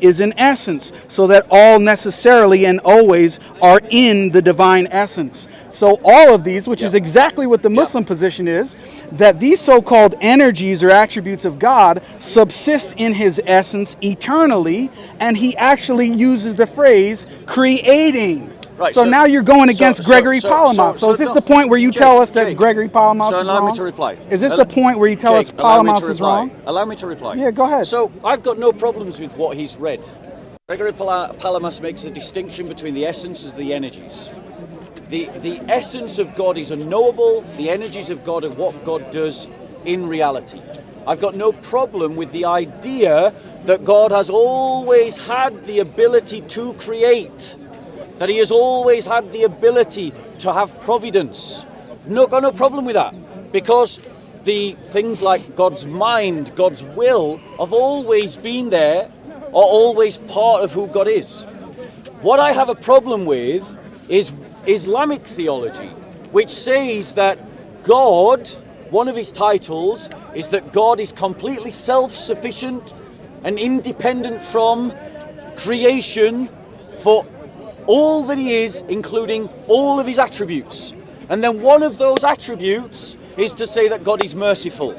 is an essence, so that all necessarily and always are in the divine essence. So all of these, which is exactly what the Muslim position is, that these so-called energies or attributes of God subsist in his essence eternally, and he actually uses the phrase creating. Right, so now you're going against Gregory Palamas. So is this the point where you tell us that Gregory Palamas is wrong? So allow me to reply. Is this the point where you tell us Palamas is wrong? Allow me to reply. Yeah, go ahead. So I've got no problems with what he's read. Gregory Palamas makes a distinction between the essences and the energies. The essence of God is unknowable. The energies of God are what God does in reality. I've got no problem with the idea that God has always had the ability to create, that he has always had the ability to have providence. Got no problem with that, because the things like God's mind, God's will, have always been there, are always part of who God is. What I have a problem with is Islamic theology, which says that God, one of his titles is that God is completely self-sufficient and independent from creation for all that he is, including all of his attributes. And then one of those attributes is to say that God is merciful.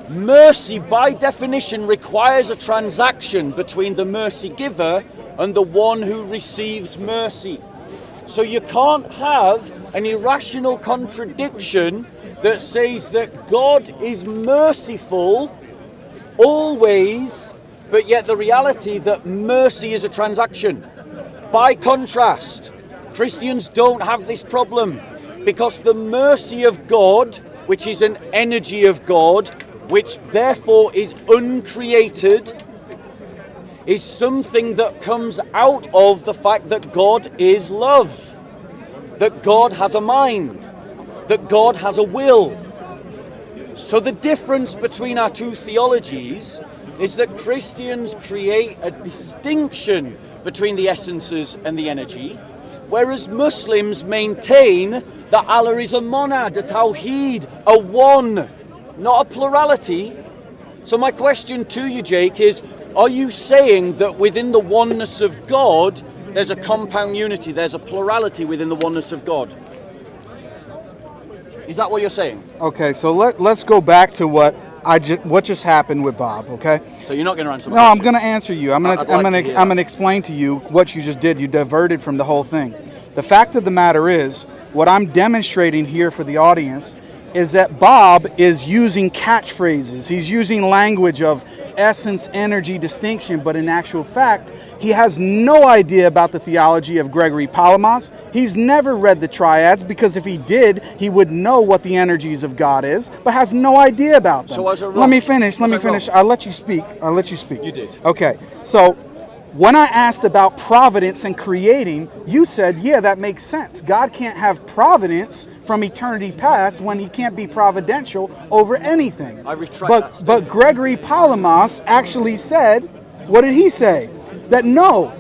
Mercy, by definition, requires a transaction between the mercy giver and the one who receives mercy. So you can't have an irrational contradiction that says that God is merciful always, but yet the reality that mercy is a transaction. By contrast, Christians don't have this problem, because the mercy of God, which is an energy of God, which therefore is uncreated, is something that comes out of the fact that God is love, that God has a mind, that God has a will. So the difference between our two theologies is that Christians create a distinction between the essences and the energy, whereas Muslims maintain that Allah is a monad, a tawheed, a one, not a plurality. So my question to you, Jake, is, are you saying that within the oneness of God, there's a compound unity, there's a plurality within the oneness of God? Is that what you're saying? Okay, so let's go back to what just happened with Bob, okay? So you're not going to answer my question? No, I'm going to answer you. I'm going to explain to you what you just did. You diverted from the whole thing. The fact of the matter is, what I'm demonstrating here for the audience is that Bob is using catchphrases. He's using language of essence, energy, distinction, but in actual fact, he has no idea about the theology of Gregory Palamas. He's never read the triads, because if he did, he would know what the energies of God is, but has no idea about them. So let me finish. I'll let you speak. You did. Okay. So when I asked about providence and creating, you said, yeah, that makes sense. God can't have providence from eternity past when he can't be providential over anything. I retract that. But Gregory Palamas actually said, what did he say? That no,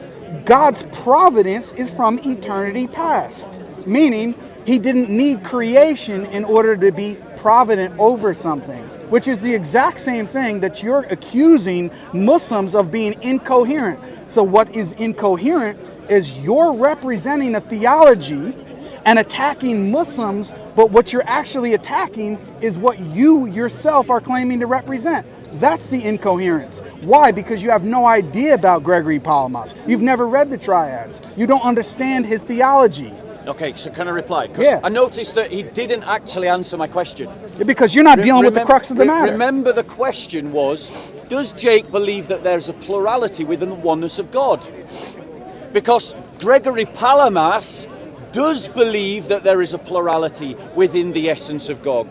God's providence is from eternity past. Meaning, he didn't need creation in order to be provident over something, which is the exact same thing that you're accusing Muslims of being incoherent. So what is incoherent is you're representing a theology and attacking Muslims, but what you're actually attacking is what you yourself are claiming to represent. That's the incoherence. Why? Because you have no idea about Gregory Palamas. You've never read the triads. You don't understand his theology. Okay, so can I reply? Because I noticed that he didn't actually answer my question. Because you're not dealing with the crux of the matter. Remember, the question was, does Jake believe that there's a plurality within the oneness of God? Because Gregory Palamas does believe that there is a plurality within the essence of God.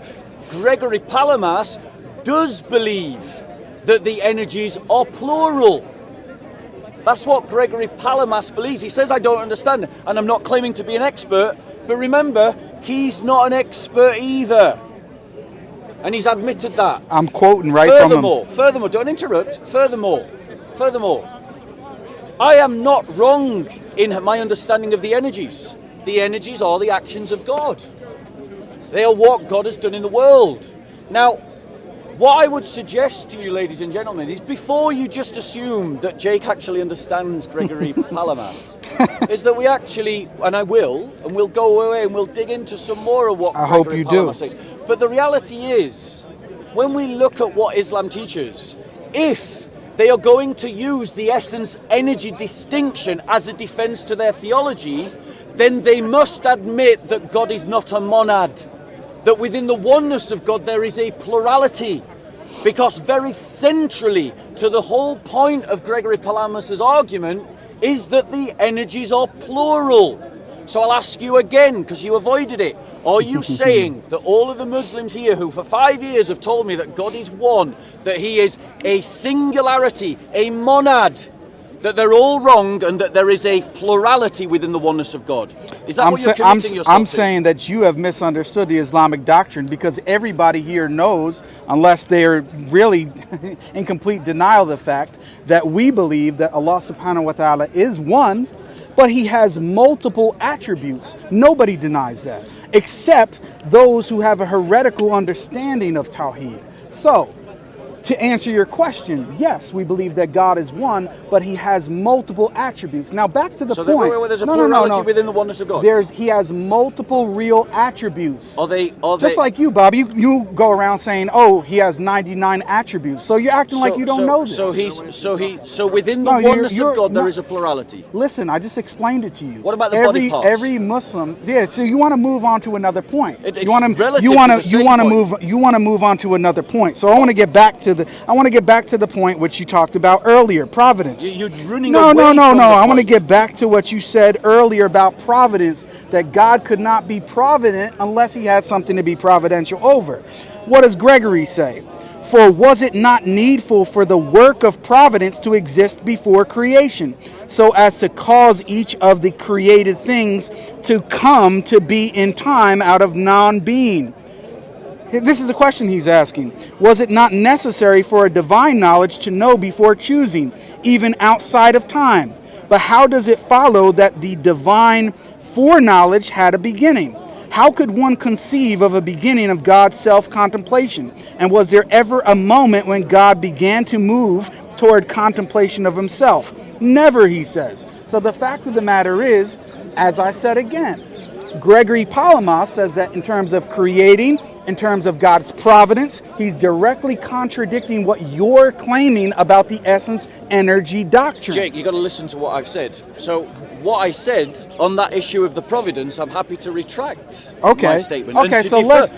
Gregory Palamas does believe that the energies are plural. That's what Gregory Palamas believes. He says, I don't understand, and I'm not claiming to be an expert, but remember, he's not an expert either. And he's admitted that. I'm quoting from him. Furthermore, don't interrupt. Furthermore, I am not wrong in my understanding of the energies. The energies are the actions of God. They are what God has done in the world. Now, What I would suggest to you, ladies and gentlemen, is before you just assume that Jake actually understands Gregory Palamas, is that we actually, and I will, and we'll go away and we'll dig into some more of what Gregory Palamas says. But the reality is, when we look at what Islam teaches, if they are going to use the essence-energy distinction as a defense to their theology, then they must admit that God is not a monad, that within the oneness of God there is a plurality, because very centrally to the whole point of Gregory Palamas's argument is that the energies are plural. So I'll ask you again, because you avoided it. Are you saying that all of the Muslims here who for 5 years have told me that God is one, that he is a singularity, a monad, that they're all wrong and that there is a plurality within the oneness of God? Is that what you're committing yourself to? I'm saying that you have misunderstood the Islamic doctrine, because everybody here knows, unless they're really in complete denial of the fact, that we believe that Allah subhanahu wa ta'ala is one, but he has multiple attributes. Nobody denies that, except those who have a heretical understanding of Tawheed. So, to answer your question, yes, we believe that God is one, but he has multiple attributes. Now back to the point. So there's a plurality within the oneness of God? He has multiple real attributes. Are they just like you, Bob, you go around saying, oh, he has 99 attributes. So you're acting like you don't know this. So within the oneness of God there is a plurality. Listen, I just explained it to you. What about the body parts? Every Muslim, so you want to move on to another point. You want to move on to another point. So I want to get back to the point which you talked about earlier, providence. You're running away from the point. I want to get back to what you said earlier about providence, that God could not be provident unless he had something to be providential over. What does Gregory say? For was it not needful for the work of providence to exist before creation, so as to cause each of the created things to come to be in time out of non-being? This is a question he's asking. Was it not necessary for a divine knowledge to know before choosing, even outside of time? But how does it follow that the divine foreknowledge had a beginning? How could one conceive of a beginning of God's self-contemplation? And was there ever a moment when God began to move toward contemplation of himself? Never, he says. So the fact of the matter is, as I said again, Gregory Palamas says that in terms of creating, in terms of God's providence, he's directly contradicting what you're claiming about the essence energy doctrine. Jake, you got to listen to what I've said. So what I said on that issue of the providence, I'm happy to retract my statement. Okay, so let's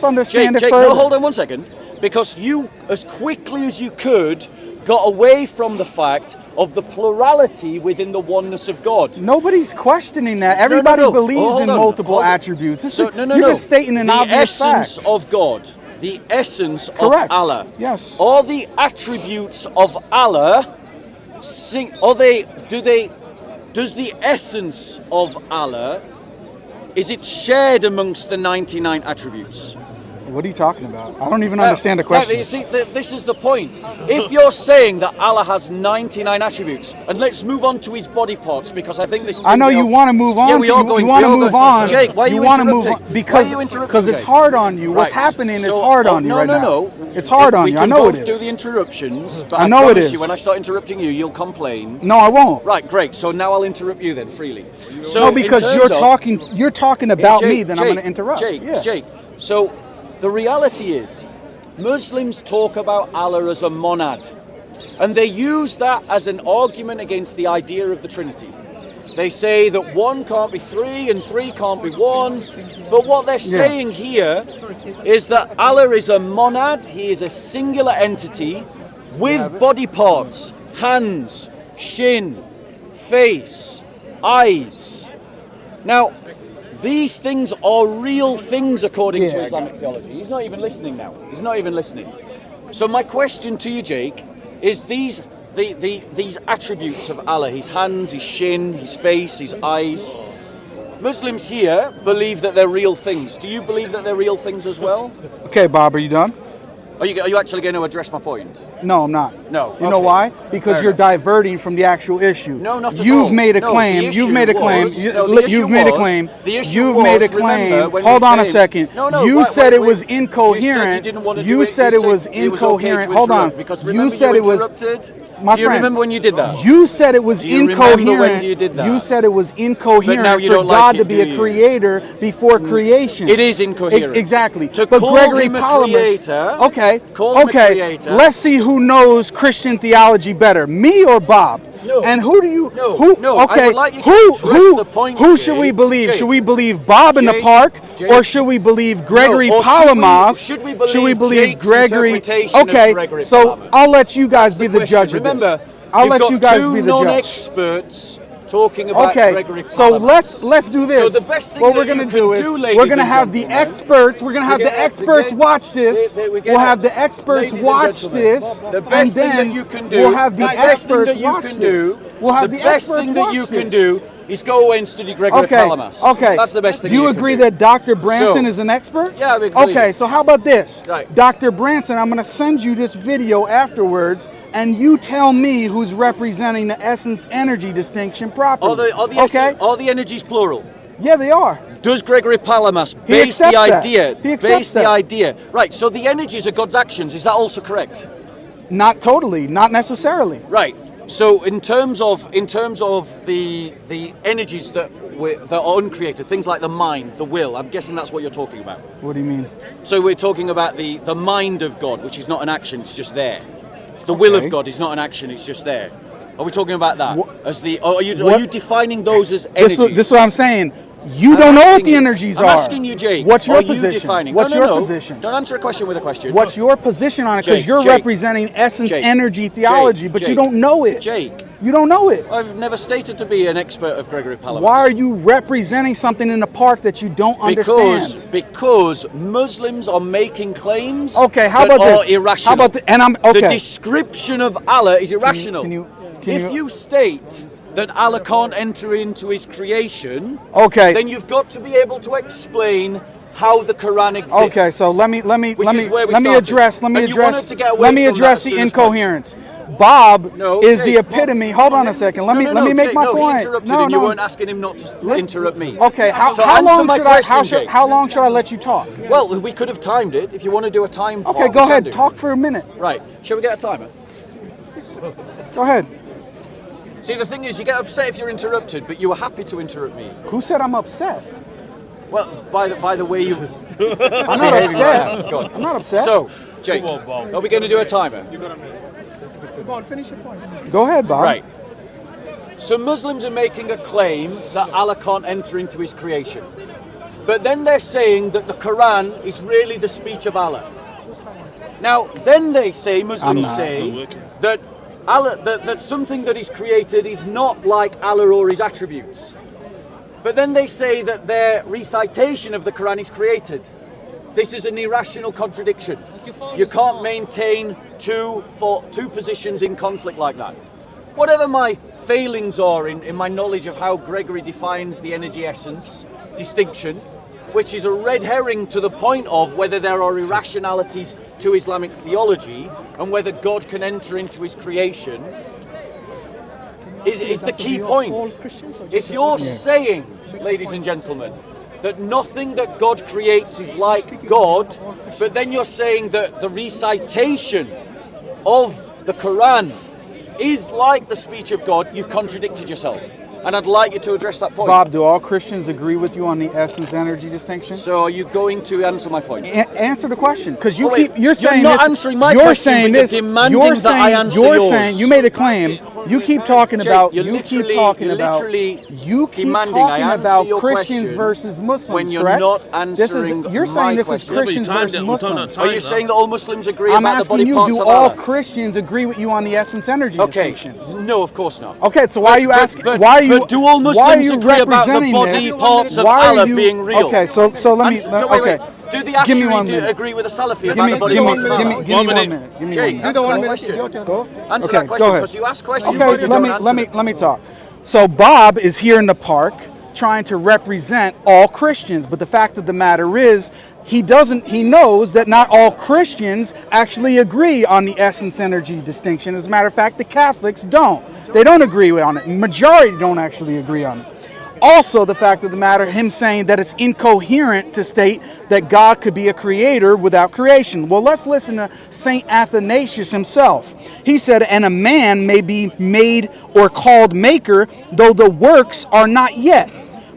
understand it further. No, hold on one second. Because you, as quickly as you could, got away from the fact of the plurality within the oneness of God. Nobody's questioning that. Everybody believes in multiple attributes. You're just stating an obvious fact. The essence of God, the essence of Allah. Yes. Are the attributes of Allah, does the essence of Allah, is it shared amongst the 99 attributes? What are you talking about? I don't even understand the question. You see, this is the point. If you're saying that Allah has 99 attributes, and let's move on to his body parts, because I think this... I know you want to move on. Yeah, we are going. You want to move on. Jake, why are you interrupting? Because it's hard on you. What's happening is hard on you right now. No. It's hard on you. I know it is. We can both do the interruptions, but I know it is. When I start interrupting you, you'll complain. No, I won't. Right, great. So now I'll interrupt you then freely. So no, because you're talking about me, then I'm going to interrupt. Jake. So the reality is, Muslims talk about Allah as a monad, and they use that as an argument against the idea of the Trinity. They say that one can't be three and three can't be one, but what they're saying here is that Allah is a monad, he is a singular entity with body parts, hands, shin, face, eyes. Now, these things are real things according to Islamic theology. He's not even listening now. He's not even listening. So my question to you, Jake, is these attributes of Allah, his hands, his shin, his face, his eyes, Muslims here believe that they're real things. Do you believe that they're real things as well? Okay, Bob, are you done? Are you actually going to address my point? No, I'm not. No. You know okay. why? Because Fair you're enough. diverting from the actual issue. No, not at all. You've made a No, claim. the You've made a issue claim. was- no, the issue You've made a was- claim. the issue You've was, made a remember, claim. when Hold we on a came- second. No, You wait, said it wait. was You said you incoherent. didn't want to do You it. said You it was said it was okay to incoherent. Hold on. interrupt, because You remember said it was. interrupted. My Do you friend, remember when you did that? You said it was Do you remember incoherent. when you did that? You said it was incoherent But now you for don't like God it, to be do a you? creator before creation. It is incoherent. Exactly. To but call Gregory him a Palamas. creator, Okay. call him a Okay. creator. Let's see who knows Christian theology better, me or Bob. No. And who do you? No, Who? no, I Okay. would like you to who? address Who? the point, Who Jake. should we believe? Jake. Should we believe Bob in the Jake. park, Jake. or should we believe Gregory No, or Palamas? should we believe Jake's Gregory? interpretation of Okay. Gregory So Palamas? I'll let you guys That's be the the judge question. of this. Remember, I'll you've let got you guys two be the judge. non-experts talking about Okay, Gregory so Palamas. let's do this. So the best thing what that we're gonna you do can is do, ladies we're gonna and have the gentlemen, experts. We're gonna have the experts watch this. We'll have the experts ladies and watch gentlemen, this, the and best thing then that you can do, we'll have the best thing experts that you watch can this. do, We'll have the the best experts thing that watch you can this. do is go away and study Gregory Okay. Palamas. Okay. That's the best thing. Do you can agree do. that Dr. Branson So- is an expert? Yeah, we agree. Okay, so how about this? Right. Dr. Branson, I'm going to send you this video afterwards, and you tell me who's representing the essence energy distinction properly. Are the energies plural? Yeah, they are. Does Gregory Palamas He base the accepts that. idea? He accepts Base the that. idea. Right. So the energies are God's actions. Is that also correct? Not totally, not necessarily. Right. So in terms of the energies that are uncreated, things like the mind, the will, I'm guessing that's what you're talking about. What do you mean? So we're talking about the mind of God, which is not an action, it's just there. The will of God is not an action, it's just there. Are we talking about that? Are you defining those as energies? This is what I'm saying. You don't know what the energies are. I'm asking you, Jake. What's your are you position? defining? What's no, your no. position? Don't answer a question with a question. What's your position on it? Because Jake, you're Jake, representing essence Jake, energy theology, Jake, but you Jake, don't know it. Jake. You don't know it. I've never stated to be an expert of Gregory Palamas. Why are you representing something in the park that you don't understand? Because Muslims are making claims Okay, how that about are this? irrational. How about okay. The description of Allah is irrational. If you state that Allah can't enter into his creation, then you've got to be able to explain how the Quran exists. Okay, so let me address the incoherence. Bob is the epitome. Hold on a second. Let me make my point. He interrupted and you weren't asking him not to interrupt me. Okay, how long should I let you talk? Well, we could have timed it. If you want to do a time. Okay, go ahead. Talk for a minute. Right. Shall we get a timer? Go ahead. See, the thing is, you get upset if you're interrupted, but you were happy to interrupt me. Who said I'm upset? Well, by the way you. I'm not upset. Go on. I'm not upset. So, Jake, are we going to do a timer? Go on, finish your point. Go ahead, Bob. Right. So Muslims are making a claim that Allah can't enter into his creation. But then they're saying that the Quran is really the speech of Allah. Now, then they say, Muslims say, that Allah, that something that is created is not like Allah or his attributes. But then they say that their recitation of the Quran is created. This is an irrational contradiction. You can't maintain two positions in conflict like that. Whatever my failings are in my knowledge of how Gregory defines the energy essence distinction, which is a red herring to the point of whether there are irrationalities to Islamic theology and whether God can enter into his creation, is the key point. If you're saying, ladies and gentlemen, that nothing that God creates is like God, but then you're saying that the recitation of the Quran is like the speech of God, you've contradicted yourself. And I'd like you to address that point. Bob, do all Christians agree with you on the essence energy distinction? So are you going to answer my point? Answer the question, because you're you're saying not this, answering my you're question, saying but this, you're demanding you're that I answer you're yours. saying you made a claim. You keep talking Jake, about you're literally demanding I answer about your Christians question versus Muslims. when you're correct? not answering You're my saying this question. is Christians versus Muslims. Are you saying that all Muslims agree I'm about the asking body you, parts do of all Allah? Christians agree with you on the essence energy distinction? No, of course not. Okay, so why are you asking? But Why do all are Muslims you agree about the representing body this? parts of Why are Allah you- being real? Okay, so let me. Okay. Do the Give me 1 Ashari minute. agree with the Salafi Give about me the body parts of Allah? Give me 1 minute. Give me Jake, 1 minute. answer that question. Answer that question because you asked questions. Okay, but you don't answer them. let me talk. So Bob is here in the park trying to represent all Christians, but the fact of the matter is he knows that not all Christians actually agree on the essence energy distinction. As a matter of fact, the Catholics don't. They don't agree on it. Majority don't actually agree on it. Also, the fact of the matter, him saying that it's incoherent to state that God could be a creator without creation. Well, let's listen to St. Athanasius himself. He said, and a man may be made or called maker, though the works are not yet.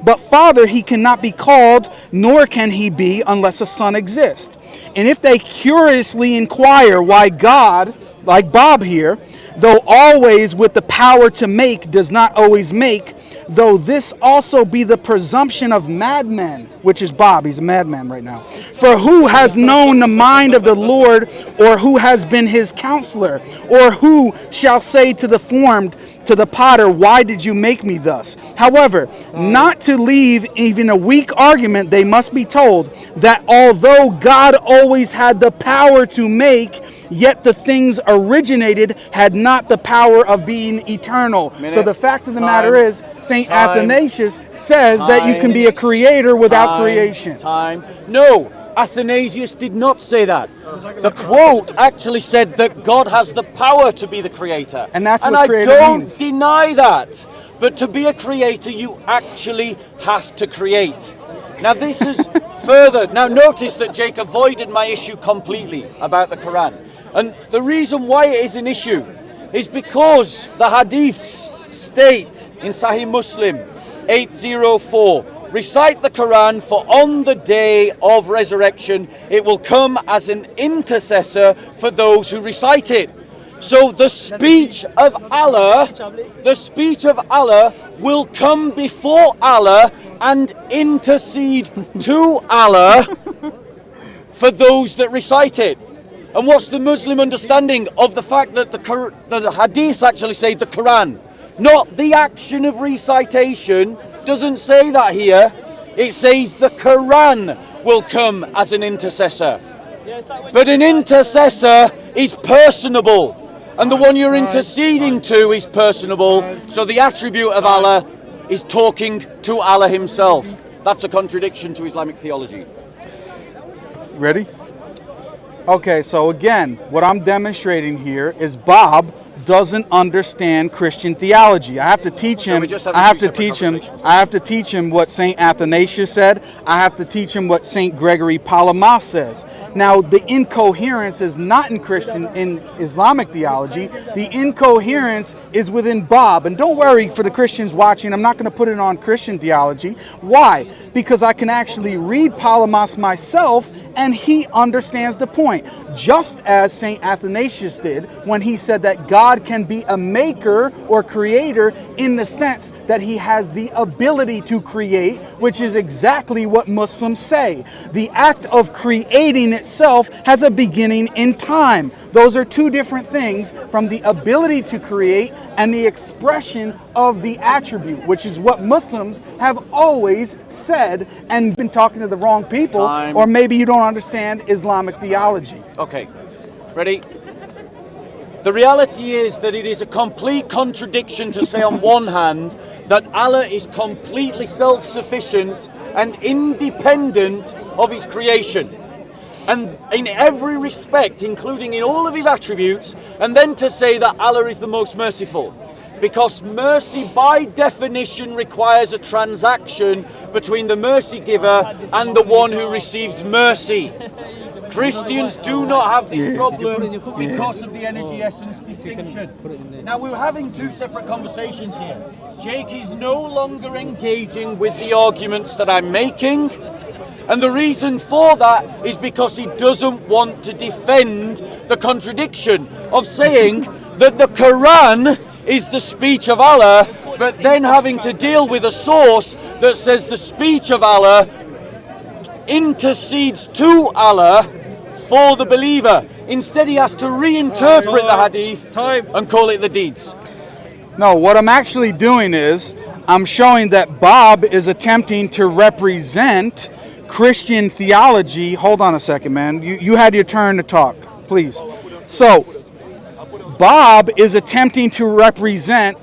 But father he cannot be called, nor can he be unless a son exists. And if they curiously inquire why God, like Bob here, though always with the power to make, does not always make, though this also be the presumption of madmen, which is Bob, he's a madman right now. For who has known the mind of the Lord, or who has been his counselor, or who shall say to the potter, why did you make me thus? However, not to leave even a weak argument, they must be told that although God always had the power to make, yet the things originated had not the power of being eternal. So the fact of the matter is, St. Athanasius says that you can be a creator without creation. No, Athanasius did not say that. The quote actually said that God has the power to be the creator. And that's what I creator don't means. deny that. But to be a creator, you actually have to create. Now this is further. Now notice that Jake avoided my issue completely about the Quran. And the reason why it is an issue is because the hadiths state in Sahih Muslim 804, recite the Quran, for on the day of resurrection it will come as an intercessor for those who recite it. So the speech of Allah will come before Allah and intercede to Allah for those that recite it. And what's the Muslim understanding of the fact that the hadiths actually say the Quran, not the action of recitation? Doesn't say that here. It says the Quran will come as an intercessor. But an intercessor is personable, and the one you're interceding to is personable. So the attribute of Allah is talking to Allah himself. That's a contradiction to Islamic theology. Ready? Okay, so again, what I'm demonstrating here is Bob doesn't understand Christian theology. I have to teach him. I have to teach him what St. Athanasius said. I have to teach him what St. Gregory Palamas says. Now, the incoherence is not in Islamic theology. The incoherence is within Bob. And don't worry, for the Christians watching, I'm not going to put it on Christian theology. Why? Because I can actually read Palamas myself, and he understands the point. Just as St. Athanasius did when he said that God can be a maker or creator in the sense that he has the ability to create, which is exactly what Muslims say. The act of creating itself has a beginning in time. Those are two different things, from the ability to create and the expression of the attribute, which is what Muslims have always said, and been talking to the wrong people. Or maybe you don't understand Islamic theology. Okay, ready? The reality is that it is a complete contradiction to say on one hand that Allah is completely self-sufficient and independent of his creation, and in every respect, including in all of his attributes, and then to say that Allah is the most merciful. Because mercy by definition requires a transaction between the mercy giver and the one who receives mercy. Christians do not have this problem because of the energy essence distinction. Now, we're having two separate conversations here. Jake is no longer engaging with the arguments that I'm making, and the reason for that is because he doesn't want to defend the contradiction of saying that the Quran is the speech of Allah, but then having to deal with a source that says the speech of Allah intercedes to Allah for the believer. Instead, he has to reinterpret the hadith and call it the deeds. No, what I'm actually doing is I'm showing that Bob is attempting to represent Christian theology. Hold on a second, man. You had your turn to talk, please. So Bob is attempting to represent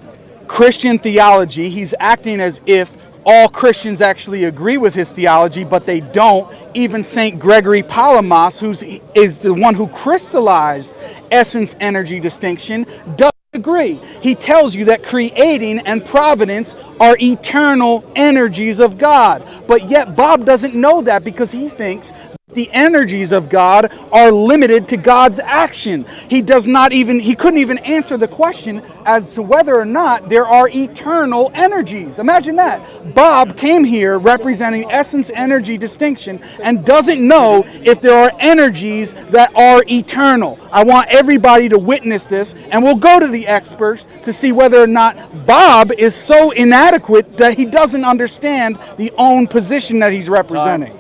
Christian theology. He's acting as if all Christians actually agree with his theology, but they don't. Even St. Gregory Palamas, who is the one who crystallized essence-energy distinction, does agree. He tells you that creating and providence are eternal energies of God. But yet Bob doesn't know that, because he thinks the energies of God are limited to God's action. He couldn't even answer the question as to whether or not there are eternal energies. Imagine that. Bob came here representing essence energy distinction and doesn't know if there are energies that are eternal. I want everybody to witness this, and we'll go to the experts to see whether or not Bob is so inadequate that he doesn't understand the own position that he's representing.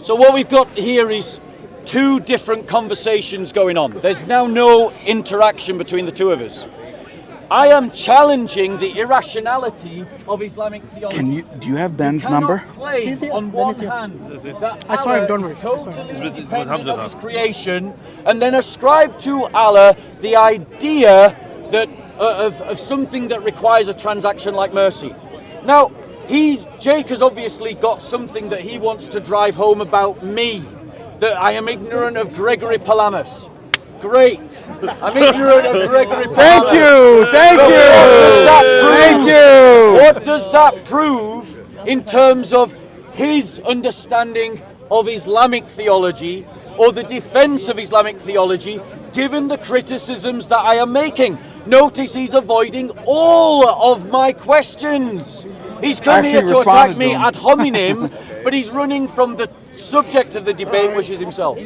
So what we've got here is two different conversations going on. There's now no interaction between the two of us. I am challenging the irrationality of Islamic theology. Do you have Ben's number? Claim on one hand that Allah is totally independent of his creation, and then ascribe to Allah the idea that of something that requires a transaction like mercy. Now, Jake has obviously got something that he wants to drive home about me, that I am ignorant of Gregory Palamas. Great. I'm ignorant of Gregory Palamas. Thank you. What does that prove in terms of his understanding of Islamic theology, or the defense of Islamic theology, given the criticisms that I am making? Notice he's avoiding all of my questions. He's come here to attack me ad hominem, but he's running from the subject of the debate, which is himself.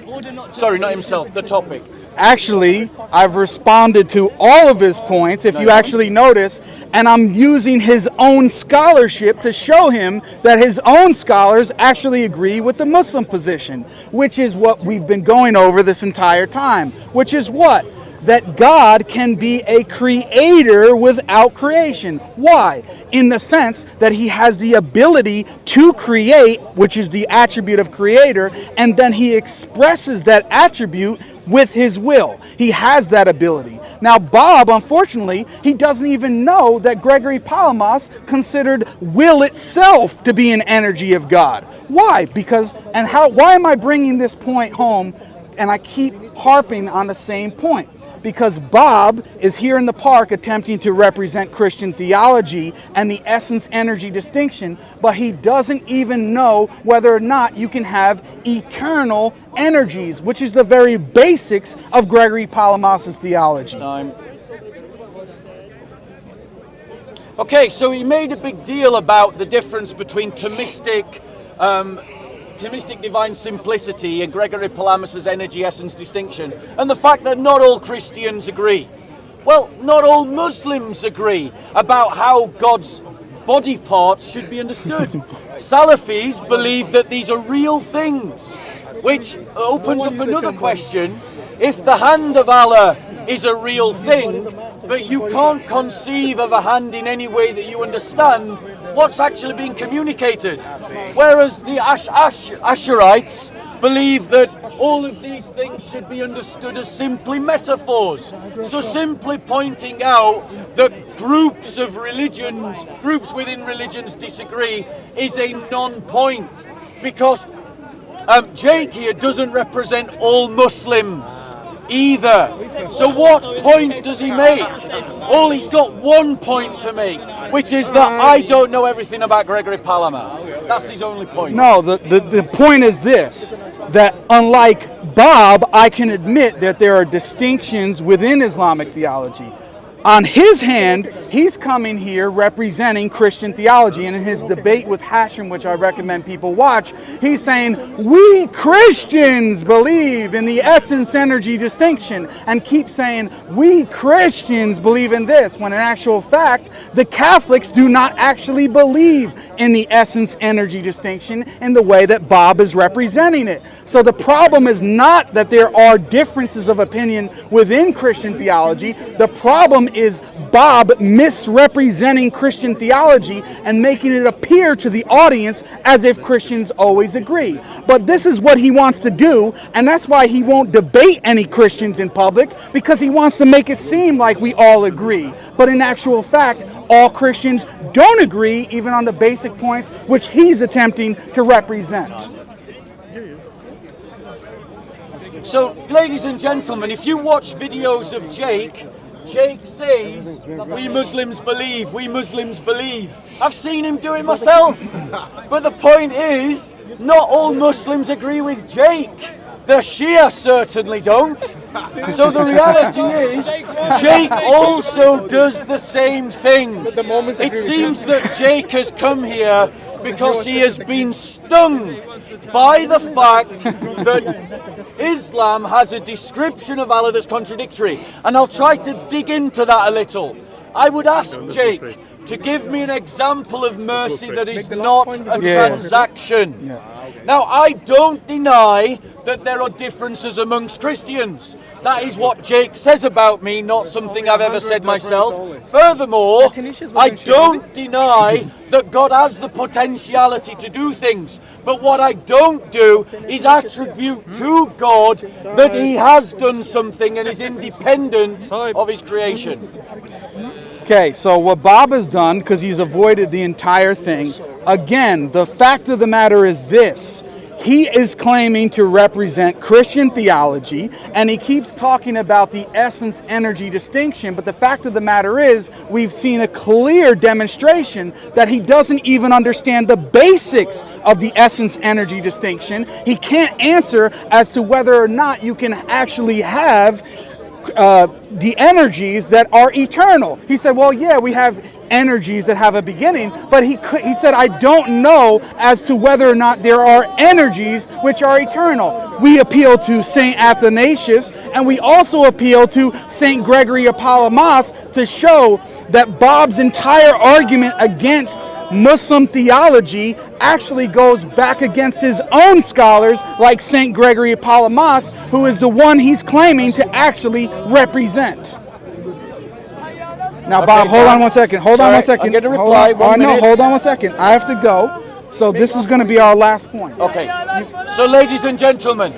Sorry, not himself, the topic. Actually, I've responded to all of his points, if you actually notice, and I'm using his own scholarship to show him that his own scholars actually agree with the Muslim position, which is what we've been going over this entire time, which is what? That God can be a creator without creation. Why? In the sense that he has the ability to create, which is the attribute of creator, and then he expresses that attribute with his will. He has that ability. Now, Bob, unfortunately, he doesn't even know that Gregory Palamas considered will itself to be an energy of God. Why? Why am I bringing this point home? And I keep harping on the same point. Because Bob is here in the park attempting to represent Christian theology and the essence-energy distinction, but he doesn't even know whether or not you can have eternal energies, which is the very basics of Gregory Palamas' theology. Okay, so he made a big deal about the difference between Thomistic divine simplicity and Gregory Palamas' energy essence distinction, and the fact that not all Christians agree. Well, not all Muslims agree about how God's body parts should be understood. Salafis believe that these are real things, which opens up another question. If the hand of Allah is a real thing, but you can't conceive of a hand in any way that you understand, what's actually being communicated? Whereas the Asharites believe that all of these things should be understood as simply metaphors. So simply pointing out that groups within religions disagree is a non-point, because Jake here doesn't represent all Muslims either. So what point does he make? He's got one point to make, which is that I don't know everything about Gregory Palamas. That's his only point. No, the point is this, that unlike Bob, I can admit that there are distinctions within Islamic theology. On his hand, he's coming here representing Christian theology, and in his debate with Hashim, which I recommend people watch, he's saying, we Christians believe in the essence-energy distinction, and keep saying, we Christians believe in this, when in actual fact, the Catholics do not actually believe in the essence-energy distinction in the way that Bob is representing it. So the problem is not that there are differences of opinion within Christian theology. The problem is Bob misrepresenting Christian theology and making it appear to the audience as if Christians always agree. But this is what he wants to do, and that's why he won't debate any Christians in public, because he wants to make it seem like we all agree. But in actual fact, all Christians don't agree, even on the basic points which he's attempting to represent. So, ladies and gentlemen, if you watch videos of Jake says, we Muslims believe. I've seen him do it myself. But the point is, not all Muslims agree with Jake. The Shia certainly don't. So the reality is, Jake also does the same thing. It seems that Jake has come here because he has been stung by the fact that Islam has a description of Allah that's contradictory. And I'll try to dig into that a little. I would ask Jake to give me an example of mercy that is not a transaction. Now, I don't deny that there are differences amongst Christians. That is what Jake says about me, not something I've ever said myself. Furthermore, I don't deny that God has the potentiality to do things. But what I don't do is attribute to God that he has done something and is independent of his creation. Okay, so what Bob has done, because he's avoided the entire thing, again, the fact of the matter is this. He is claiming to represent Christian theology, and he keeps talking about the essence-energy distinction, but the fact of the matter is, we've seen a clear demonstration that he doesn't even understand the basics of the essence-energy distinction. He can't answer as to whether or not you can actually have the energies that are eternal. He said, well, yeah, we have energies that have a beginning, but he said, I don't know as to whether or not there are energies which are eternal. We appeal to St. Athanasius, and we also appeal to St. Gregory of Palamas to show that Bob's entire argument against Muslim theology actually goes back against his own scholars like St. Gregory of Palamas, who is the one he's claiming to actually represent. Now, okay, Bob, hold on one second. Hold on one second. I'm going to reply. Hold on one second. I have to go. So this is going to be our last point. Okay. So, ladies and gentlemen,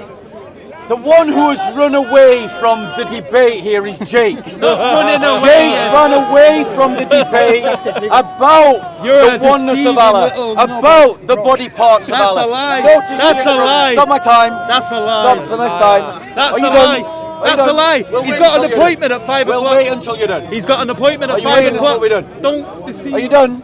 the one who has run away from the debate here is Jake. Jake ran away from the debate about the oneness of Allah, about the body parts of Allah. That's a lie. That's a lie. Stop my time. That's a lie. Stop the next time. That's a lie. That's a lie. He's got an appointment at 5 o'clock. We'll wait until you're done. He's got an appointment at 5 o'clock. We're done. Don't deceive. Are you done?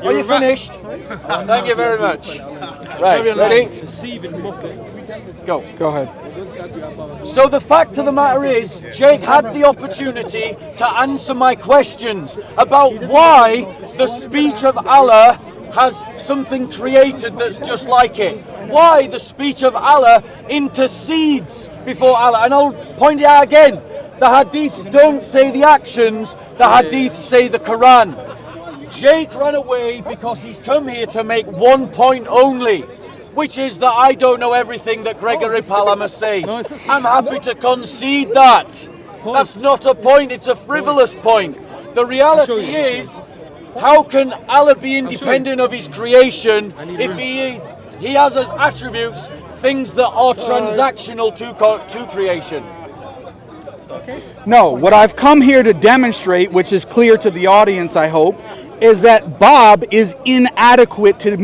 Are you finished? Thank you very much. Right, ready? Deceiving muppet. Go. Go ahead. So the fact of the matter is, Jake had the opportunity to answer my questions about why the speech of Allah has something created that's just like it. Why the speech of Allah intercedes before Allah. And I'll point it out again. The hadiths don't say the actions, the hadiths say the Quran. Jake ran away because he's come here to make one point only, which is that I don't know everything that Gregory Palamas says. I'm happy to concede that. That's not a point, it's a frivolous point. The reality is, how can Allah be independent of his creation if he has as attributes things that are transactional to creation? No, what I've come here to demonstrate, which is clear to the audience, I hope, is that Bob is inadequate to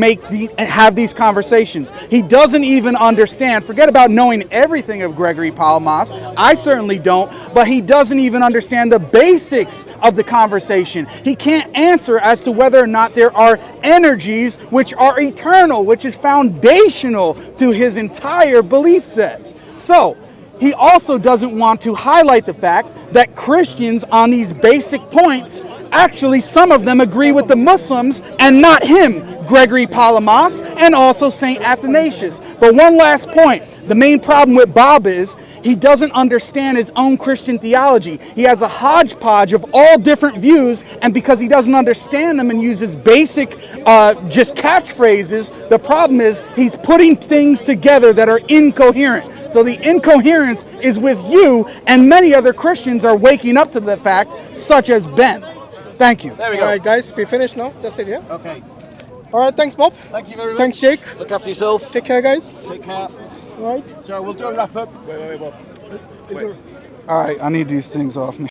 have these conversations. He doesn't even understand. Forget about knowing everything of Gregory Palamas. I certainly don't, but he doesn't even understand the basics of the conversation. He can't answer as to whether or not there are energies which are eternal, which is foundational to his entire belief set. So, he also doesn't want to highlight the fact that Christians on these basic points, actually some of them agree with the Muslims and not him, Gregory Palamas, and also St. Athanasius. But one last point, the main problem with Bob is he doesn't understand his own Christian theology. He has a hodgepodge of all different views, and because he doesn't understand them and uses basic just catchphrases, the problem is he's putting things together that are incoherent. So the incoherence is with you, and many other Christians are waking up to the fact, such as Ben. Thank you. There we go. All right, guys, we finished now. That's it, yeah? Okay. All right, thanks, Bob. Thank you very much. Thanks, Jake. Look after yourself. Take care, guys. Take care. All right. So we'll do a wrap up. Wait, Bob. All right, I need these things off me.